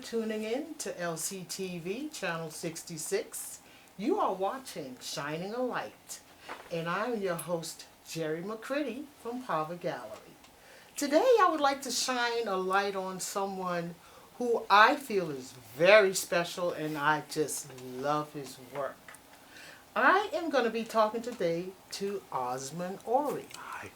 tuning in to LCTV, Channel 66. You are watching Shining a Light, and I'm your host, Gerri McCritty from Pava Gallery. Today, I would like to shine a light on someone who I feel is very special, and I just love his work. I am going to be talking today to Osmyn Oree. Hi.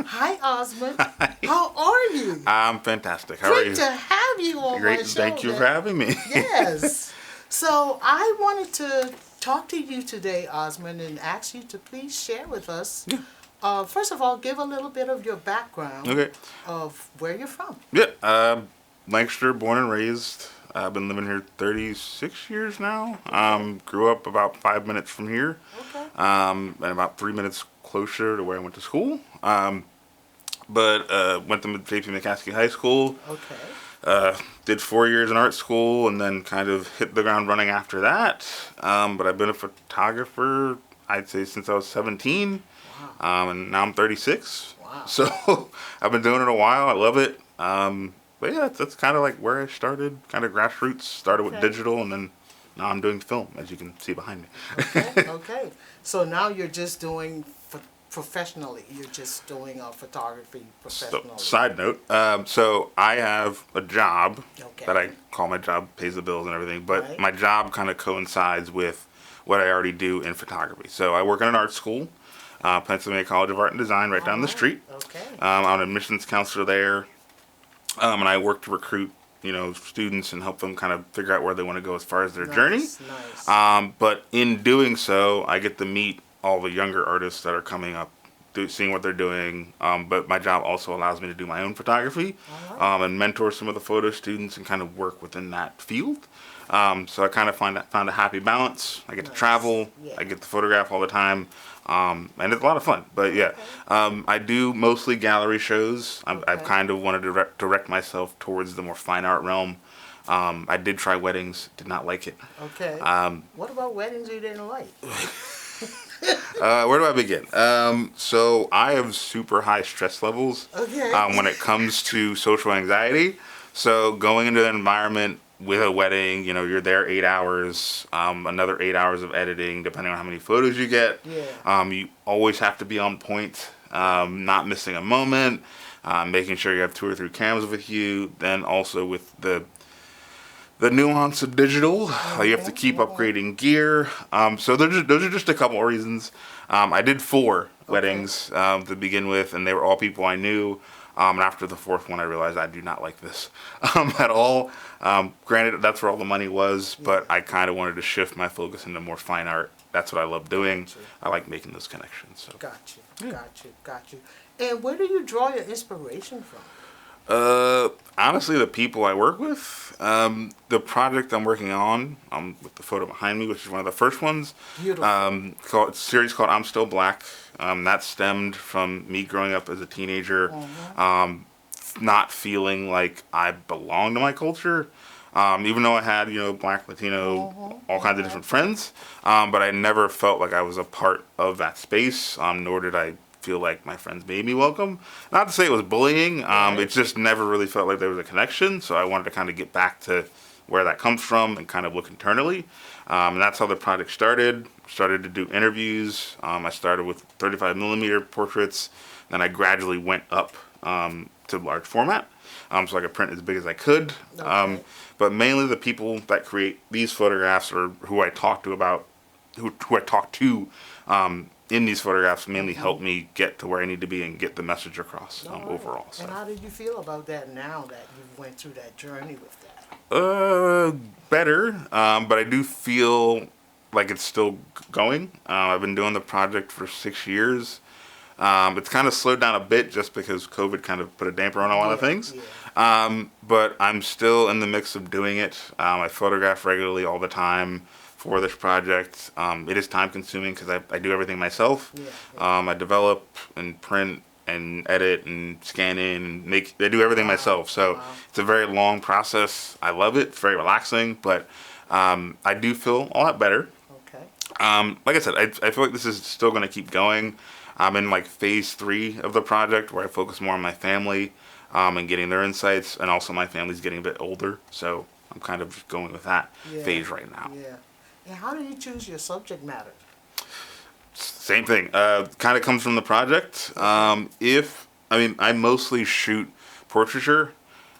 Hi, Osmyn. Hi. How are you? I'm fantastic. How are you? Great to have you on Great. my show. Thank you for having me. Yes. So I wanted to talk to you today, Osmyn, and ask you to please share with us. Yeah. First of all, give a little bit of your background of where you're from. Yeah. Lancaster, born and raised. I've been living here 36 years now. Grew up about 5 minutes from here. Okay. And about 3 minutes closer to where I went to school. But went to J.P. McCaskey High School. Okay. Did 4 years in art school and then kind of hit the ground running after that. But I've been a photographer, I'd say, since I was 17. Wow. And now I'm 36. Wow. So I've been doing it a while. I love it. But yeah, that's kind of like where I started, kind of grassroots. Started with digital, and then now I'm doing film, as you can see behind me. Okay. Okay. So now you're just doing professionally. You're just doing photography professionally. So, side note, so I have a job that I call my job, pays the bills and everything, but my job kind of coincides with what I already do in photography. So I work in an art school, Pennsylvania College of Art and Design, right down the street. Okay. I'm an admissions counselor there, and I work to recruit, students and help them kind of figure out where they want to go as far as their journey. Nice. But in doing so, I get to meet all the younger artists that are coming up, seeing what they're doing. But my job also allows me to do my own photography and mentor some of the photo students and kind of work within that field. So I kind of found a happy balance. I get to travel. Yeah. I get to photograph all the time. And it's a lot of fun. But yeah, I do mostly gallery shows. I've kind of wanted to direct myself towards the more fine art realm. I did try weddings, did not like it. Okay. What about weddings you didn't like? Where do I begin? So I have super high stress levels when it comes to social anxiety. So going into an environment with a wedding, you're there 8 hours, another 8 hours of editing, depending on how many photos you get. Yeah. You always have to be on point, not missing a moment, making sure you have 2 or 3 cameras with you. Then also with the nuance of digital, you have to keep upgrading gear. So those are just a couple of reasons. I did 4 weddings to begin with, and they were all people I knew. And after the 4th one, I realized I do not like this at all. Granted, that's where all the money was, but I kind of wanted to shift my focus into more fine art. That's what I love doing. I like making those connections. So. Got you. And where do you draw your inspiration from? Honestly, the people I work with. The project I'm working on, with the photo behind me, which is one of the first ones. Beautiful. It's a series called I'm Still Black. That stemmed from me growing up as a teenager, not feeling like I belonged to my culture. Even though I had, Black, Latino, all kinds of different friends, but I never felt like I was a part of that space, nor did I feel like my friends made me welcome. Not to say it was bullying, it just never really felt like there was a connection, so I wanted to kind of get back to where that comes from and kind of look internally. And that's how the project started. Started to do interviews. I started with 35 millimeter portraits, then I gradually went up to large format, so I could print as big as I could. But mainly the people that create these photographs or who I talk to about, who I talk to in these photographs mainly help me get to where I need to be and get the message across overall. So. And how did you feel about that now that you went through that journey with that? Better, but I do feel like it's still going. I've been doing the project for 6 years. It's kind of slowed down a bit just because COVID kind of put a damper on a lot of things. Yeah. But I'm still in the mix of doing it. I photograph regularly all the time for this project. It is time consuming because I do everything myself. I develop and print and edit and scan in and I do everything myself. So it's a very long process. I love it. It's very relaxing, but I do feel a lot better. Okay. Like I said, I feel like this is still going to keep going. I'm in like phase 3 of the project where I focus more on my family and getting their insights, and also my family's getting a bit older, so I'm kind of just going with that Yeah. phase right now. Yeah. And how do you choose your subject matter? Same thing. Kind of comes from the project. I mostly shoot portraiture,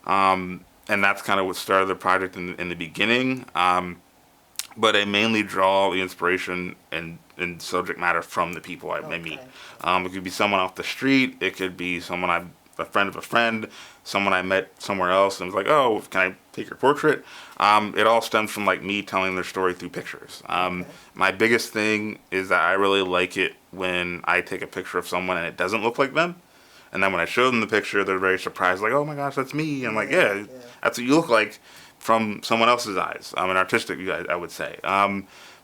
and that's kind of what started the project in the beginning. But I mainly draw the inspiration and subject matter from the people I meet. It could be someone off the street. It could be a friend of a friend, someone I met somewhere else, and was like, "Oh, can I take your portrait?" It all stems from like me telling their story through pictures. My biggest thing is that I really like it when I take a picture of someone and it doesn't look like them. And then when I show them the picture, they're very surprised, like, "Oh my gosh, that's me!" I'm like, "Yeah, that's what you look like from someone else's eyes." An artistic view, I would say.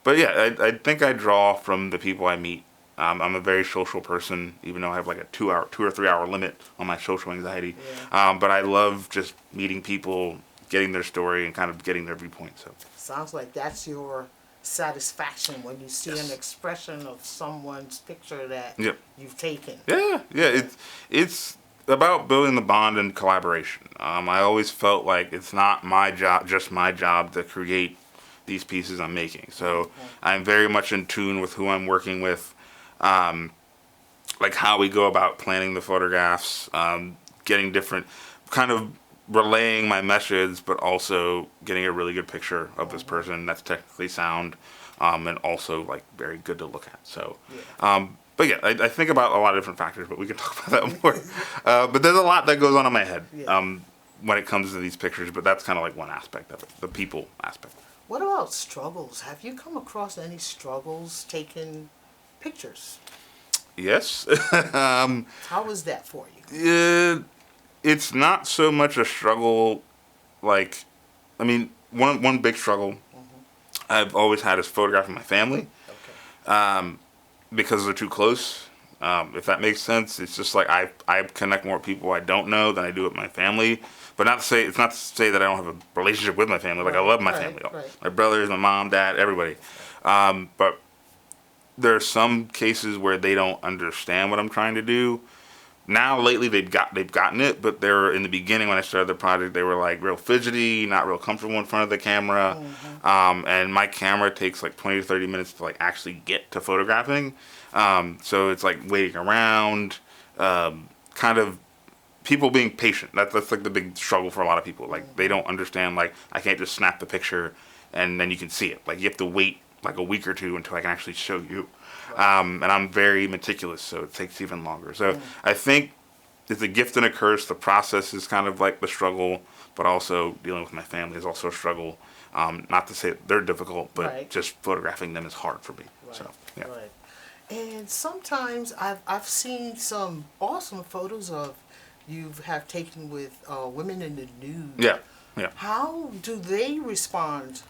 But yeah, I think I draw from the people I meet. I'm a very social person, even though I have like a 2 or 3 hour limit on my social anxiety. But I love just meeting people, getting their story, and kind of getting their viewpoint. So Sounds like that's your satisfaction when you see an expression of someone's picture that you've taken. Yeah. It's about building the bond and collaboration. I always felt like it's not just my job to create these pieces I'm making. So I'm very much in tune with who I'm working with, like how we go about planning the photographs, getting different, kind of relaying my message, but also getting a really good picture of this person that's technically sound, and also like very good to look at. So, but yeah, I think about a lot of different factors, but we can talk about that more. But there's a lot that goes on in my head when it comes to these pictures, but that's kind of like one aspect of it, the people aspect. What about struggles? Have you come across any struggles taking pictures? Yes. How was that for you? It's not so much a struggle, like, one big struggle I've always had is photographing my family, because they're too close. If that makes sense, it's just like I connect more with people I don't know than I do with my family. But it's not to say that I don't have a relationship with my family. Like I love my family, my brothers, my mom, dad, everybody. But there are some cases where they don't understand what I'm trying to do. Now lately they've gotten it, but they were in the beginning when I started the project. They were like real fidgety, not real comfortable in front of the camera, and my camera takes like 20 to 30 minutes to like actually get to photographing. So it's like waiting around, kind of people being patient. That's like the big struggle for a lot of people. Like they don't understand. Like I can't just snap the picture and then you can see it. Like you have to wait like a week or two until I can actually show you. And I'm very meticulous, so it takes even longer. So I think it's a gift and a curse. The process is kind of like the struggle, but also dealing with my family is also a struggle. Not to say they're difficult, but just photographing them is hard for me. So yeah. Right. And sometimes I've seen some awesome photos of you have taken with women in the nude. Yeah. How do they respond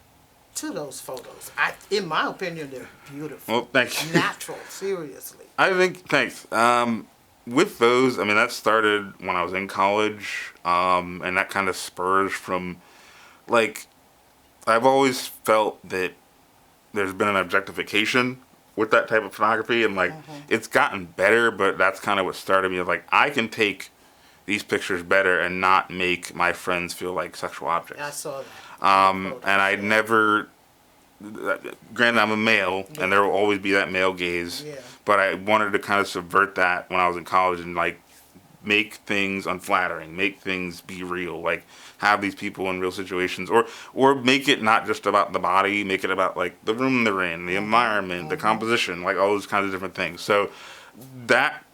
to those photos? In my opinion, they're beautiful. Well, thank you. Natural, seriously. Thanks. With those, that started when I was in college, and that kind of spurs from, like, I've always felt that there's been an objectification with that type of photography, and like it's gotten better, but that's kind of what started me. Like I can take these pictures better and not make my friends feel like sexual objects. I saw that. And I never, granted I'm a male, and there will always be that male gaze, but I wanted to kind of subvert that when I was in college and like make things unflattering, make things be real, like have these people in real situations, or make it not just about the body, make it about like the room they're in, the environment, the composition, like all those kinds of different things. So that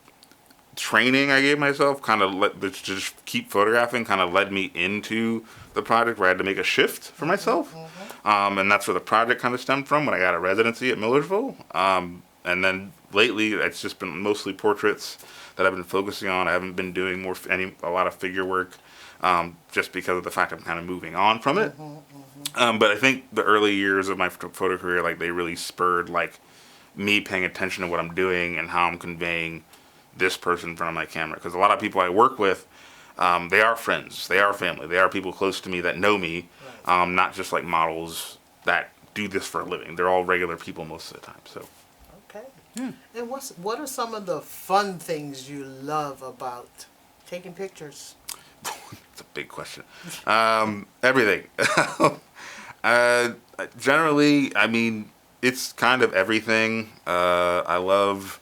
training I gave myself to just keep photographing kind of led me into the project where I had to make a shift for myself. And that's where the project kind of stemmed from when I got a residency at Millersville. And then lately it's just been mostly portraits that I've been focusing on. I haven't been doing a lot of figure work, just because of the fact I'm kind of moving on from it. But I think the early years of my photo career, like they really spurred like me paying attention to what I'm doing and how I'm conveying this person in front of my camera. Because a lot of people I work with, they are friends, they are family, they are people close to me that know me, not just like models that do this for a living. They're all regular people most of the time. So. Okay. And what are some of the fun things you love about taking pictures? It's a big question. Everything. Generally, I mean, it's kind of everything. I love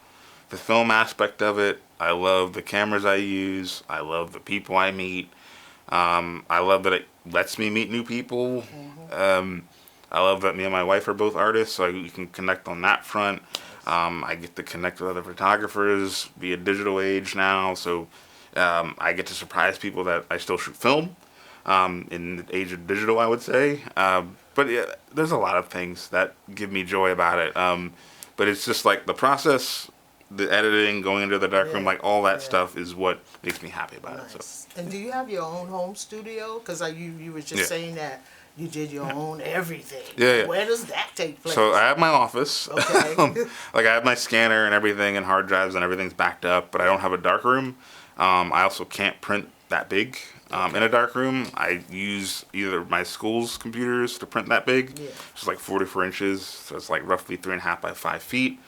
the film aspect of it. I love the cameras I use. I love the people I meet. I love that it lets me meet new people. I love that me and my wife are both artists, so we can connect on that front. I get to connect with other photographers via digital age now, so I get to surprise people that I still shoot film in the age of digital, I would say. But yeah, there's a lot of things that give me joy about it. But it's just like the process, the editing, going into the darkroom, like all that stuff is what makes me happy about it. So. And do you have your own home studio? Because you were just saying that you did your own everything. Yeah. Where does that take place? So I have my office. Okay. Like I have my scanner and everything and hard drives and everything's backed up, but I don't have a darkroom. I also can't print that big in a darkroom. I use either my school's computers to print that big, which is like 44 inches, so it's like roughly 3.5 by 5 feet.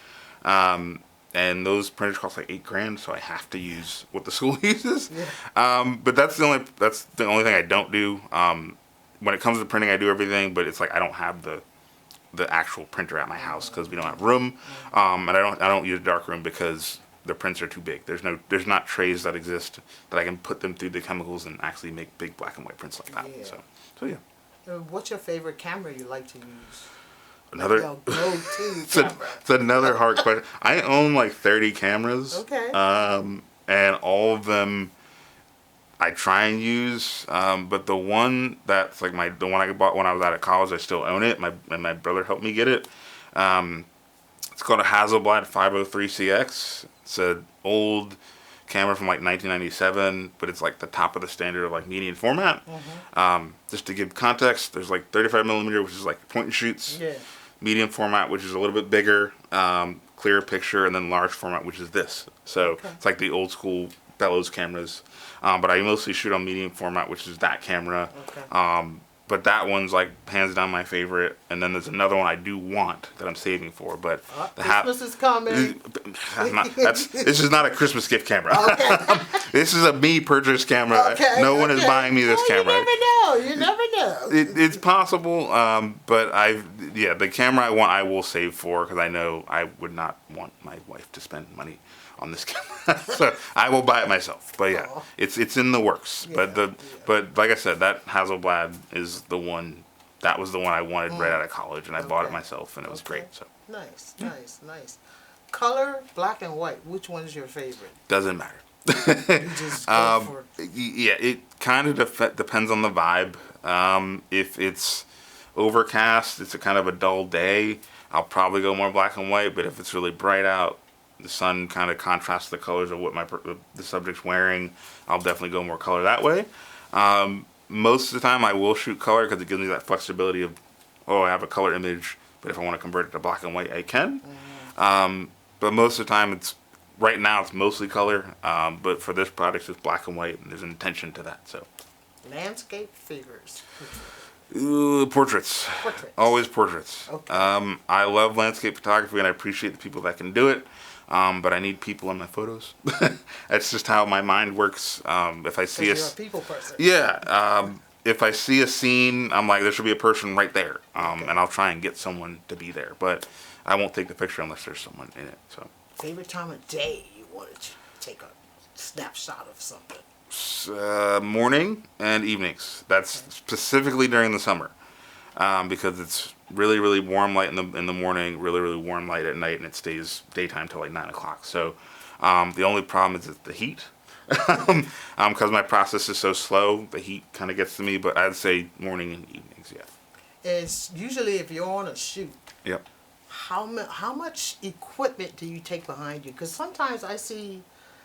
And those printers cost like $8,000, so I have to use what the school uses. But that's the only thing I don't do. When it comes to printing, I do everything, but it's like I don't have the actual printer at my house because we don't have room, and I don't use a darkroom because the prints are too big. There's not trays that exist that I can put them through the chemicals and actually make big black and white prints like that. So yeah. What's your favorite camera you like to use? Another go-to camera. It's another hard question. I own like 30 cameras. Okay. And all of them I try and use, but the one that's like the one I bought when I was out of college, I still own it. My brother helped me get it. It's called a Hasselblad 503CX. It's an old camera from like 1997, but it's like the top of the standard of like medium format. Just to give context, there's like 35mm, which is like point and shoots. Medium format, which is a little bit bigger, clearer picture, and then large format, which is this. So it's like the old school bellows cameras. But I mostly shoot on medium format, which is that camera. But that one's like hands down my favorite. And then there's another one I do want that I'm saving for. But Christmas is coming. This is not a Christmas gift camera. This is a me purchased camera. No one is buying me this camera. You never know. It's possible. But the camera I want, I will save for because I know I would not want my wife to spend money on this camera. So I will buy it myself. But yeah, it's in the works. But like I said, that Hasselblad is the one. That was the one I wanted right out of college, and I bought it myself, and it was great. So nice. Color, black and white. Which one's your favorite? Doesn't matter. You just go for it. Yeah, it kind of depends on the vibe. If it's overcast, it's a kind of a dull day, I'll probably go more black and white. But if it's really bright out, the sun kind of contrasts the colors of what the subject's wearing, I'll definitely go more color that way. Most of the time I will shoot color because it gives me that flexibility of, I have a color image, but if I want to convert it to black and white, I can. But most of the time right now it's mostly color, but for this product it's black and white, and there's an intention to that. So landscape figures. Portraits. Always portraits. I love landscape photography, and I appreciate the people that can do it. But I need people in my photos. That's just how my mind works. If I see you're a people person. If I see a scene, I'm like, there should be a person right there, and I'll try and get someone to be there. But I won't take the picture unless there's someone in it. So. Favorite time of day you wanted to take a snapshot of something? Morning and evenings. That's specifically during the summer, because it's really, really warm light in the morning, really, really warm light at night, and it stays daytime till like 9 o'clock. So the only problem is the heat, because my process is so slow. The heat kind of gets to me, but I'd say morning and evenings. It's usually if you're on a shoot. Yep. How much equipment do you take behind you? Because sometimes I see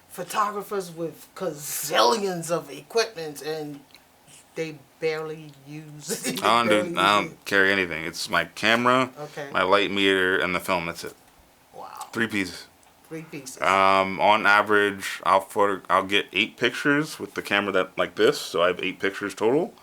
photographers with gazillions of equipment and they barely use it. I don't carry anything. It's my camera, my light meter, and the film. That's it. Wow. 3 pieces. 3 pieces. On average, I'll get 8 pictures with the camera like this, so I have 8 pictures total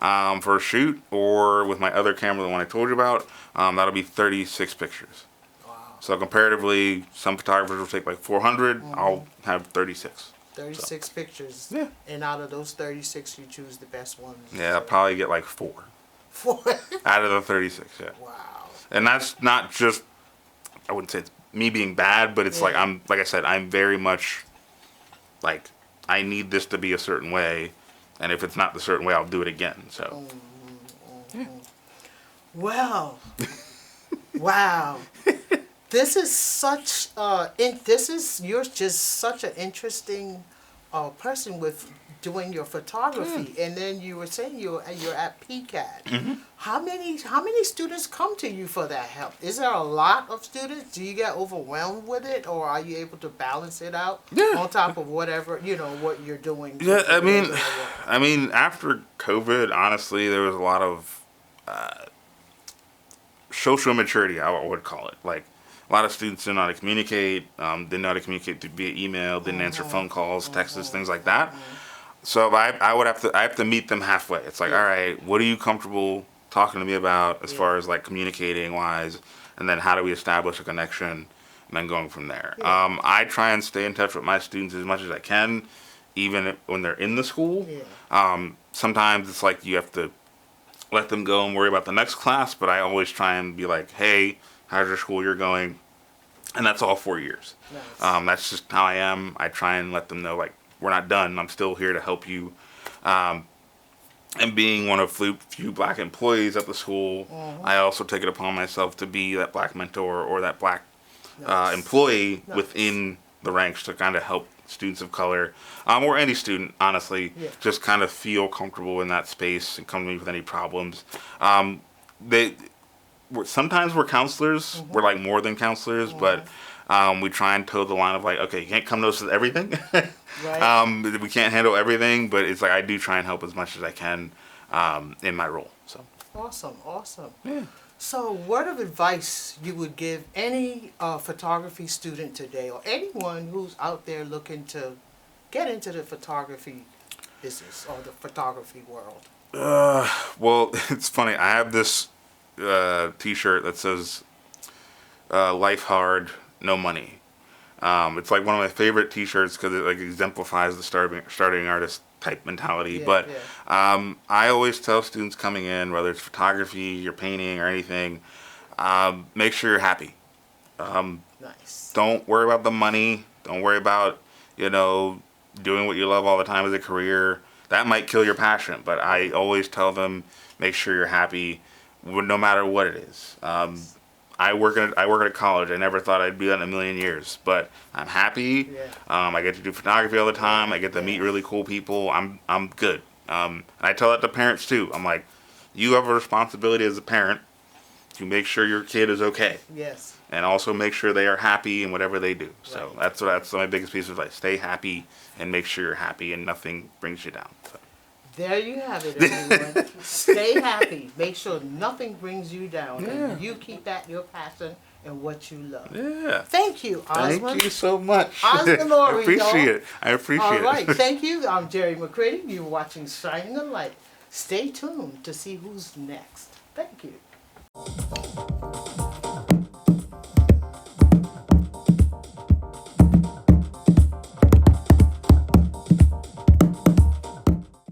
for a shoot. Or with my other camera, the one I told you about, that'll be 36 pictures. Wow. So comparatively, some photographers will take like 400. I'll have 36. 36 pictures. Yeah. And out of those 36, you choose the best ones. Yeah, I'll probably get like 4 4. out of the 36. Yeah. Wow. And that's not just, I wouldn't say it's me being bad, but it's like Yeah. like I said, I'm very much like, I need this to be a certain way, and if it's not the certain way, I'll do it again. So. Well, wow. This is such you're just such an interesting person with doing your photography, and then you were saying you're at PCAD. How many students come to you for that help? Is there a lot of students? Do you get overwhelmed with it, or are you able to balance it out on top of whatever what you're doing? Yeah, I mean, after COVID, honestly, there was a lot of social immaturity, I would call it. Like, a lot of students didn't know how to communicate, didn't know how to communicate via email, didn't answer phone calls, texts, things like that. So I have to meet them halfway. It's like, all right, what are you comfortable talking to me about as far as like communicating wise, and then how do we establish a connection, and then going from there. I try and stay in touch with my students as much as I can, even when they're in the school. Sometimes it's like you have to let them go and worry about the next class, but I always try and be like, hey, how's your school year going? And that's all 4 years. Nice. That's just how I am. I try and let them know, like, we're not done. I'm still here to help you. And being one of few black employees at the school, I also take it upon myself to be that black mentor or that black employee within the ranks to kind of help students of color, or any student, honestly, just kind of feel comfortable in that space and come to me with any problems. Sometimes we're counselors. We're like more than counselors, but we try and toe the line of like, okay, you can't come to us with everything. Right. We can't handle everything, but it's like I do try and help as much as I can in my role. So Awesome. yeah. So, word of advice you would give any photography student today, or anyone who's out there looking to get into the photography business or the photography world? Well, it's funny. I have this T-shirt that says "Life hard, no money." It's like one of my favorite T-shirts because it like exemplifies the starting artist type mentality. But I always tell students coming in, whether it's photography, your painting, or anything, make sure you're happy. Nice. Don't worry about the money. Don't worry about doing what you love all the time as a career. That might kill your passion. But I always tell them, make sure you're happy, no matter what it is. I work at a college. I never thought I'd be that in a million years, but I'm happy. I get to do photography all the time. I get to meet really cool people. I'm good. And I tell that to parents too. I'm like, you have a responsibility as a parent to make sure your kid is okay. Yes. And also make sure they are happy in whatever they do. So that's my biggest piece of advice. Stay happy and make sure you're happy and nothing brings you down. So. There you have it, everyone. Stay happy. Make sure nothing brings you down. And you keep that your passion and what you love. Yeah. Thank you, Osmyn. Thank you so much. Osmyn Oree, I appreciate it. I appreciate it. All right. Thank you. I'm Gerri McCritty. You're watching Shining a Light. Stay tuned to see who's next. Thank you.